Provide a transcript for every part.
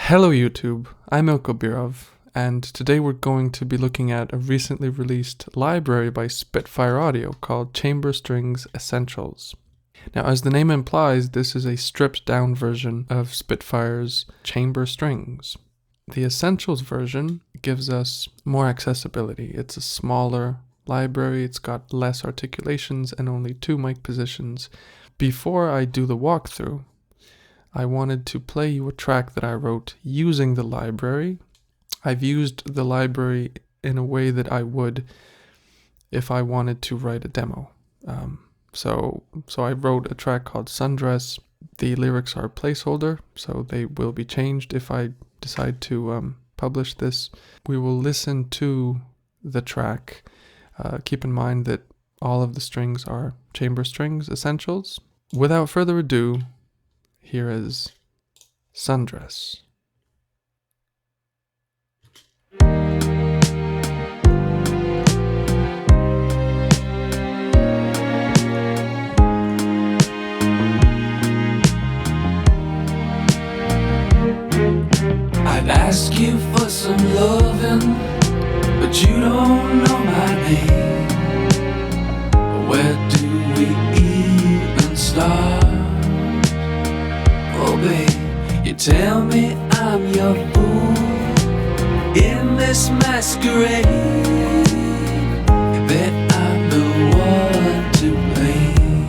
Hello YouTube, I'm Ilko Birov, and today we're going to be looking at a recently released library by Spitfire Audio called Chamber Strings Essentials. Now, as the name implies, this is a stripped down version of Spitfire's Chamber Strings. The Essentials version gives us more accessibility. It's a smaller library, it's got less articulations and only 2 mic positions. Before I do the walkthrough, I wanted to play you a track that I wrote using the library. I've used the library in a way that I would if I wanted to write a demo. So I wrote a track called Sundress. The lyrics are placeholder, so they will be changed if I decide to publish this. We will listen to the track. Keep in mind that all of the strings are Chamber Strings Essentials. Without further ado, here is Sundress. I've asked you for some loving, but you don't know my name. Where do we even start? Oh babe, you tell me I'm your fool in this masquerade, that I'm the one to blame.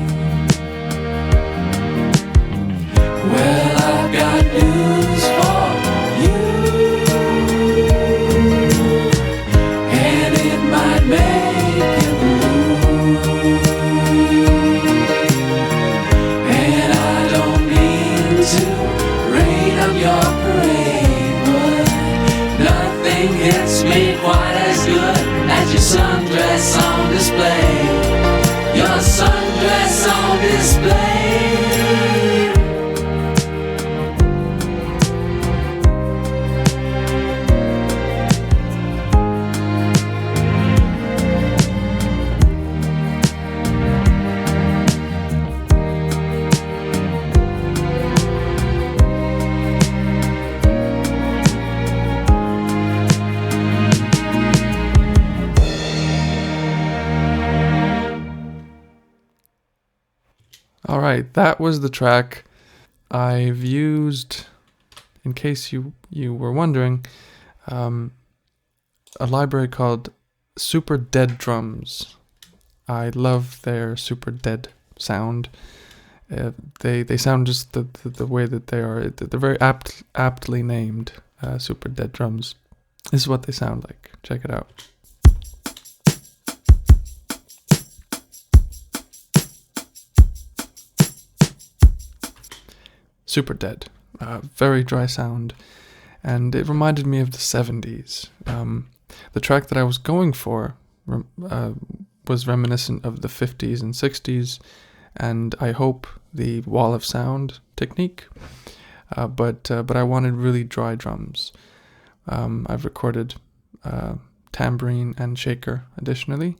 Well, I've got news for you, and it might make you blue. And I don't mean to rain on your parade, but nothing hits me quite as good as your sundress on display. Your sundress on display. Alright, that was the track. I've used, in case you were wondering, a library called Super Dead Drums. I love their super dead sound. They sound just the way that they are. They're very aptly named, Super Dead Drums. This is what they sound like. Check it out. Super dead, very dry sound, and it reminded me of the 70s. The track that I was going for was reminiscent of the 50s and 60s, and I hope the wall of sound technique, but I wanted really dry drums. I've recorded tambourine and shaker additionally.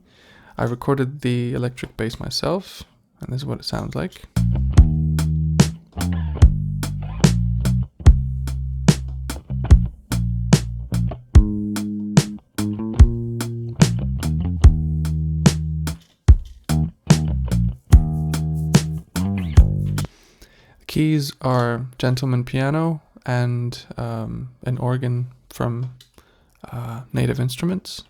I recorded the electric bass myself, and this is what it sounds like. Keys are gentleman piano and an organ from Native Instruments.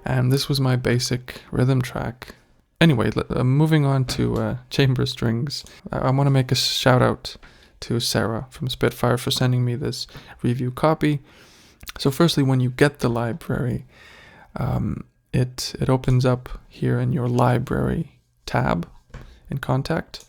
And this was my basic rhythm track. Anyway, moving on to Chamber Strings, I want to make a shout out to Sarah from Spitfire for sending me this review copy. So firstly, when you get the library, it opens up here in your library tab in Contact.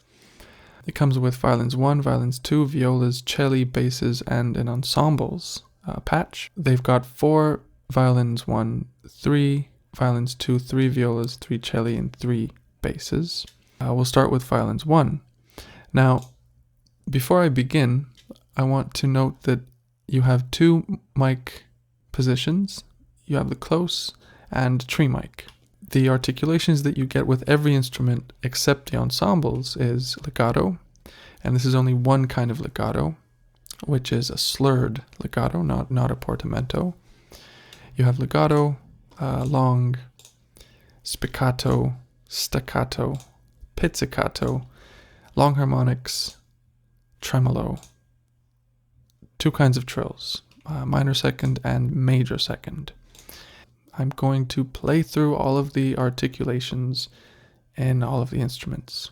It comes with Violins 1, Violins 2, Violas, Cello, basses, and an Ensembles patch. They've got 4 Violins 1, 3 Violins 2, 3 Violas, 3 Cello, and 3 basses. We'll start with Violins 1. Now, before I begin, I want to note that you have two mic positions. You have the close and tree mic. The articulations that you get with every instrument except the ensembles is legato, and this is only one kind of legato, which is a slurred legato, not a portamento. You have legato, long, spiccato, staccato, pizzicato, long harmonics, tremolo, two kinds of trills, minor second and major second. I'm going to play through all of the articulations in all of the instruments.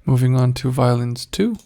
Moving on to Violins 2.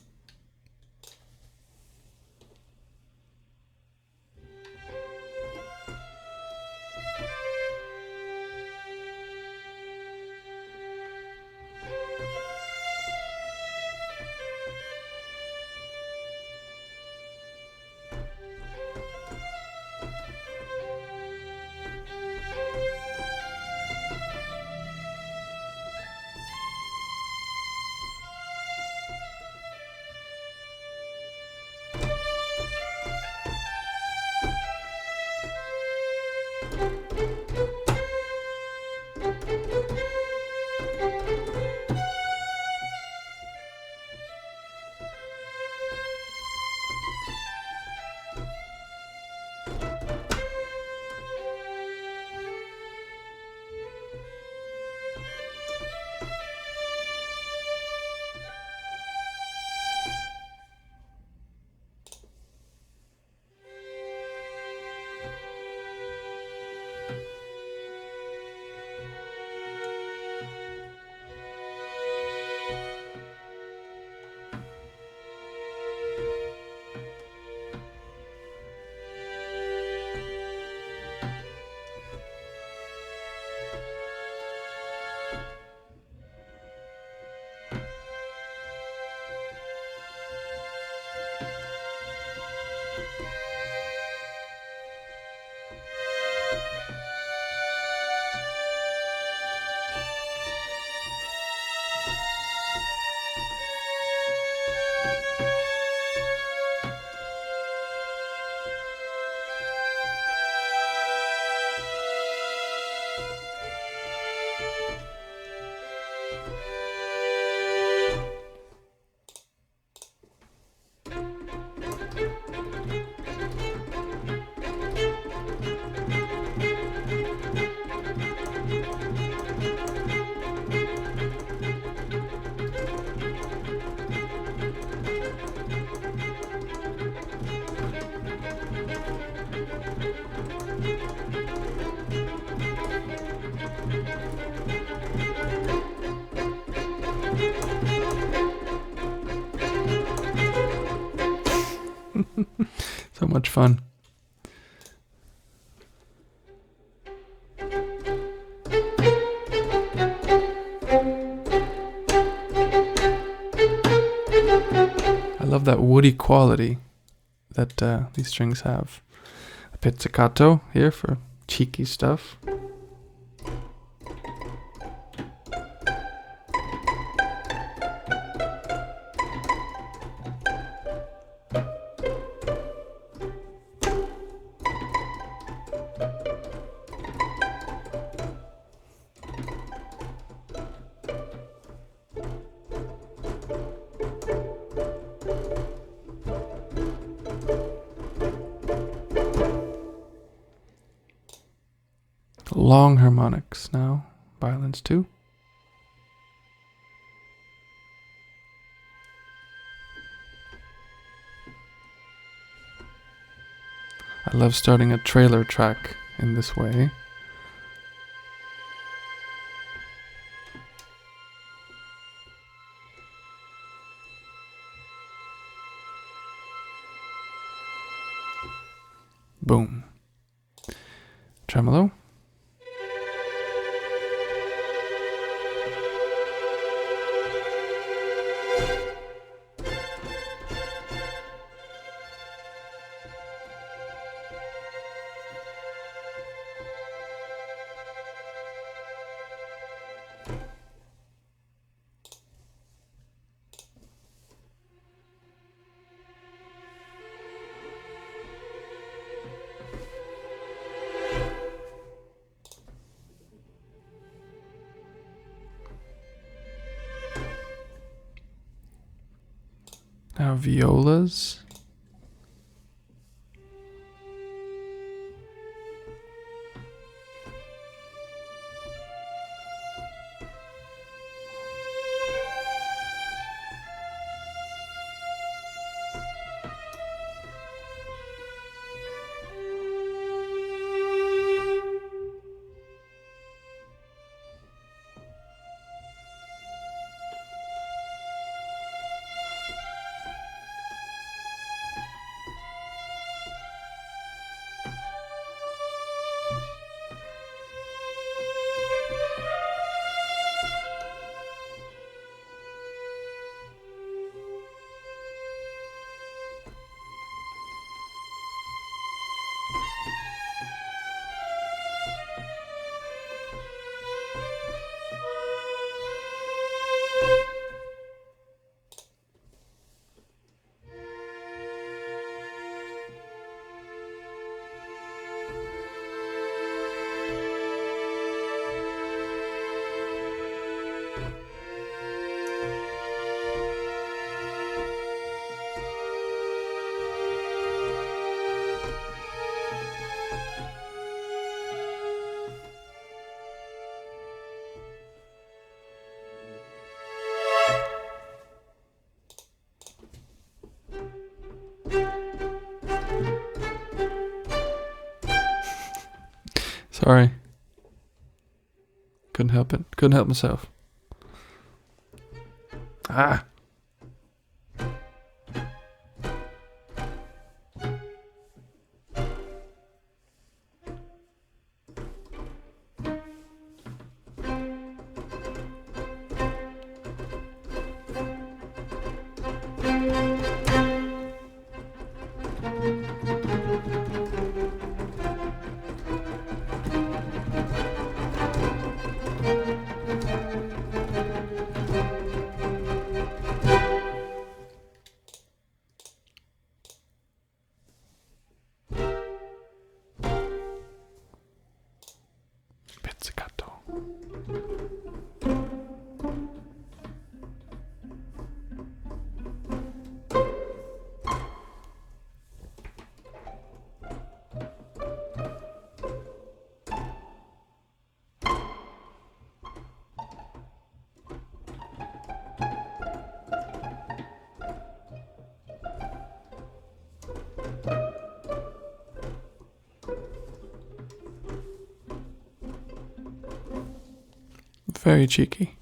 So much fun. I love that woody quality that these strings have. A pizzicato here for cheeky stuff. Long harmonics now, Violins 2. I love starting a trailer track in this way. Boom. Tremolo. Now violas. Sorry. Couldn't help it. Couldn't help myself. Ah. Pizzicato. Very cheeky.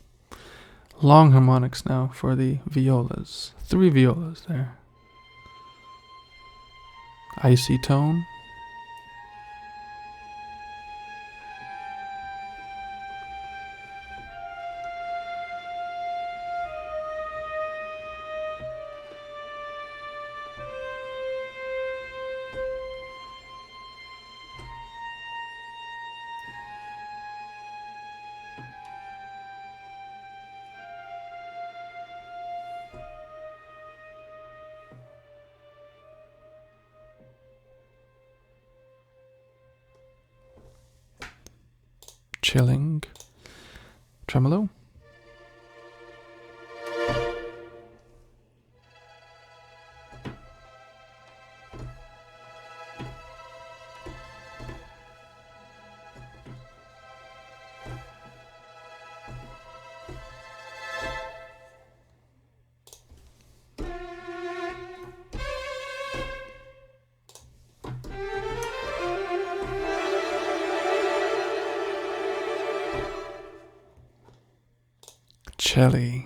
Long harmonics now for the violas. 3 violas there. Icy tone. Chilling. Tremolo. Cello.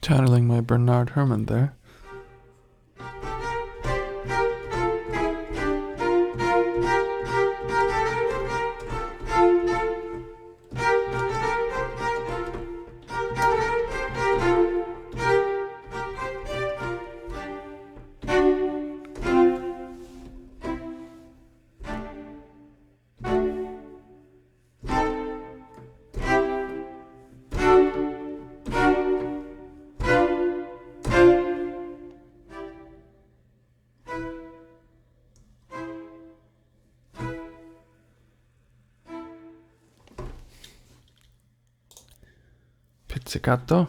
Channeling my Bernard Herrmann there. Pizzicato.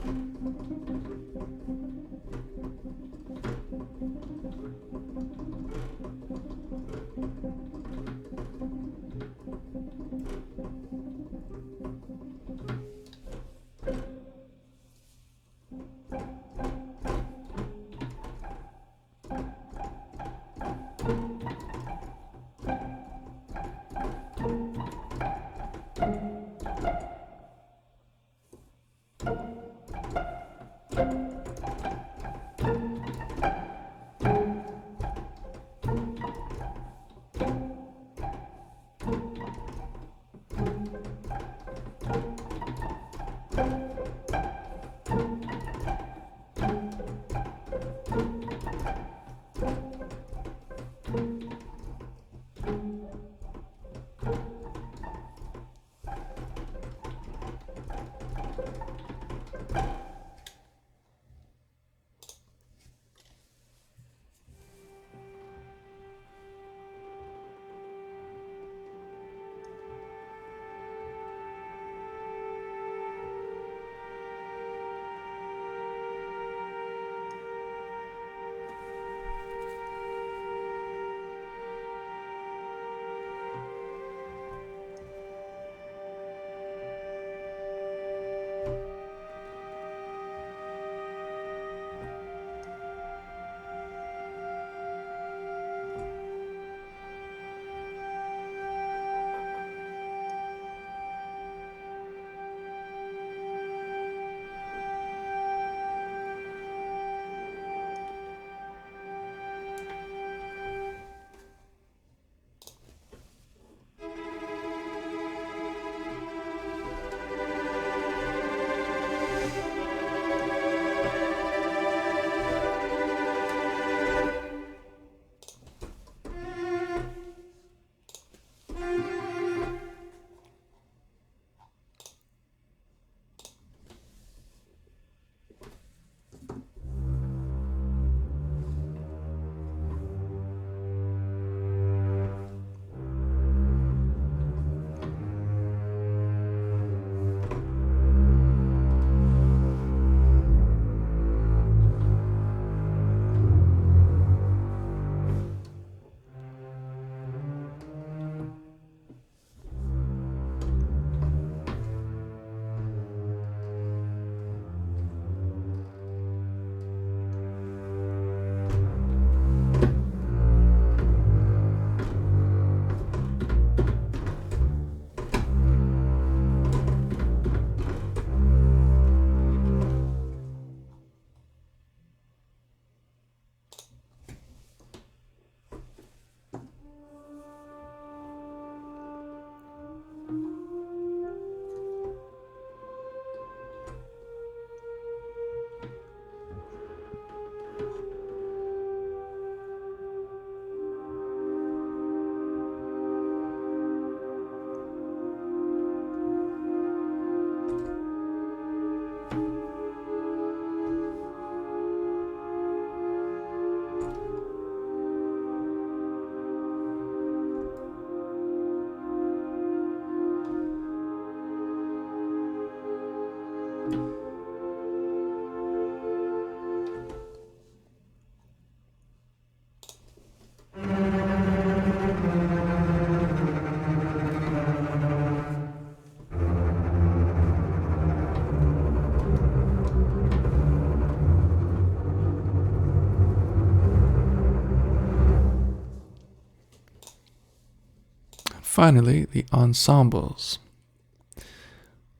Finally, the ensembles.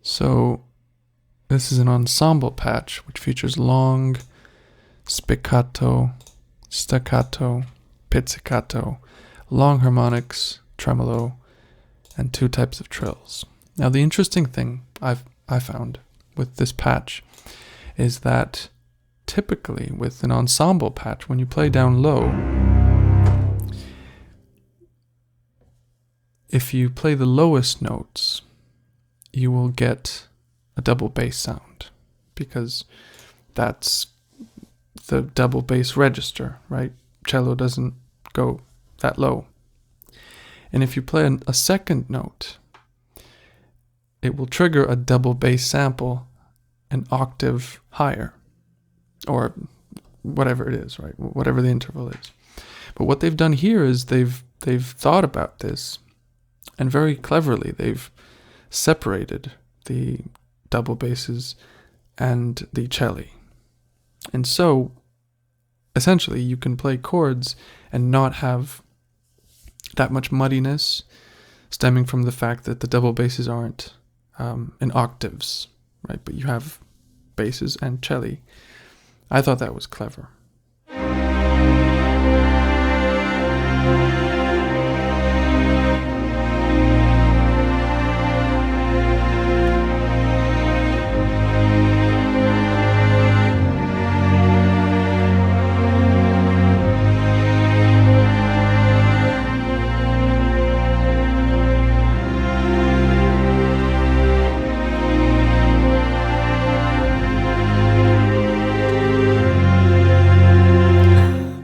So, This is an ensemble patch which features long, spiccato, staccato, pizzicato, long harmonics, tremolo, and 2 types of trills. Now the interesting thing I found with this patch is that typically with an ensemble patch, when you play down low, if you play the lowest notes, you will get a double bass sound because that's the double bass register, right? Cello doesn't go that low. And if you play a second note, it will trigger a double bass sample an octave higher, or whatever it is, right? Whatever the interval is. But what they've done here is they've thought about this, and very cleverly they've separated the double basses and the cello. And so essentially you can play chords and not have that much muddiness stemming from the fact that the double basses aren't in octaves, right? But you have basses and cello. I thought that was clever.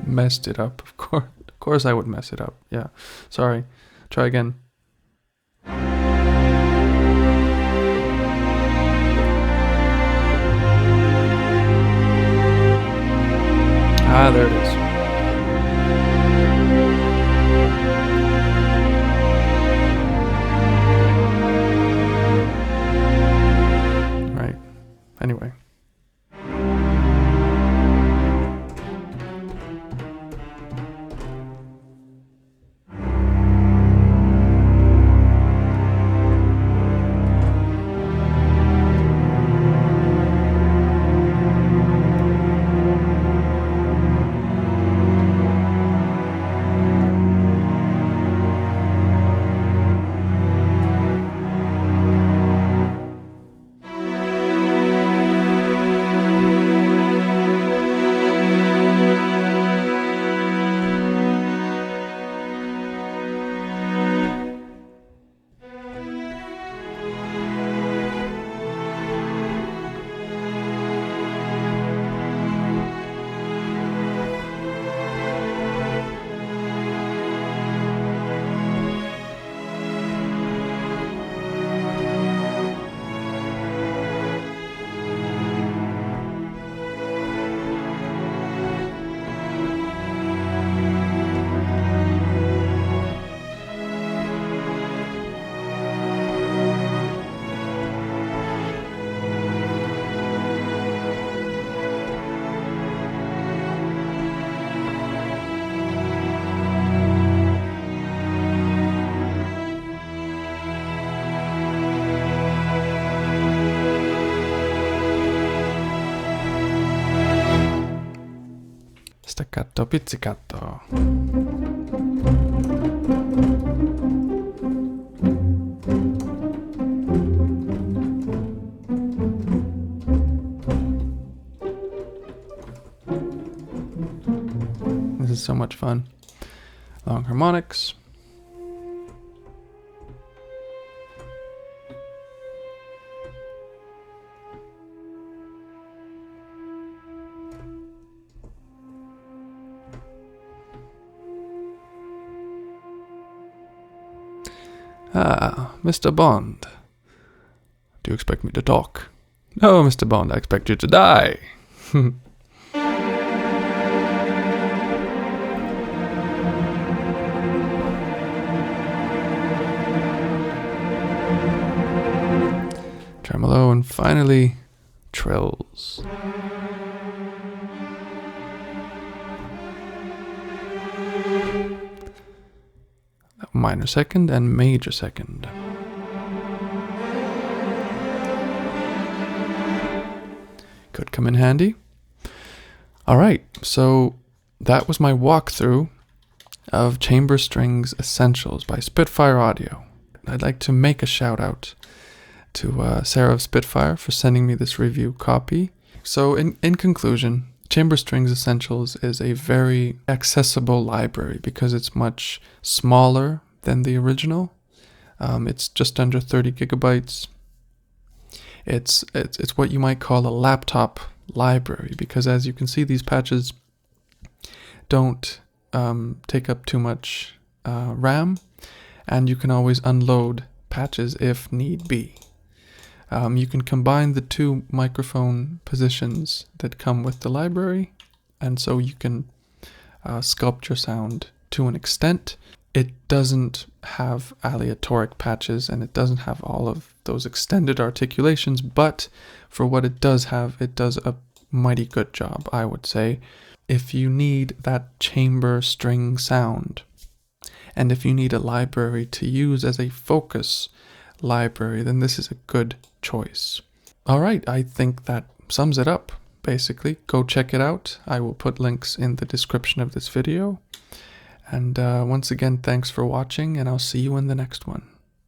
Messed it up, of course. Of course I would mess it up. Yeah. Sorry. Try again. Ah, there it is. Right. Anyway. Staccato, pizzicato. This is so much fun. Long harmonics. Ah, Mr. Bond. Do you expect me to talk? No, Mr. Bond, I expect you to die. Tremolo, and finally, trills. Minor second and major second. could come in handy. All right, so that was my walkthrough of Chamber Strings Essentials by Spitfire Audio. I'd like to make a shout out to Sarah of Spitfire for sending me this review copy. So in conclusion, Chamber Strings Essentials is a very accessible library because it's much smaller than the original. It's just under 30 gigabytes. It's what you might call a laptop library because, as you can see, these patches don't take up too much RAM, and you can always unload patches if need be. You can combine the two microphone positions that come with the library, and so you can sculpt your sound to an extent. It doesn't have aleatoric patches, and it doesn't have all of those extended articulations, but for what it does have, it does a mighty good job, I would say. If you need that chamber string sound, and if you need a library to use as a focus library, then this is a good choice. All right, I think that sums it up, basically. Go check it out. I will put links in the description of this video. And once again, thanks for watching, and I'll see you in the next one.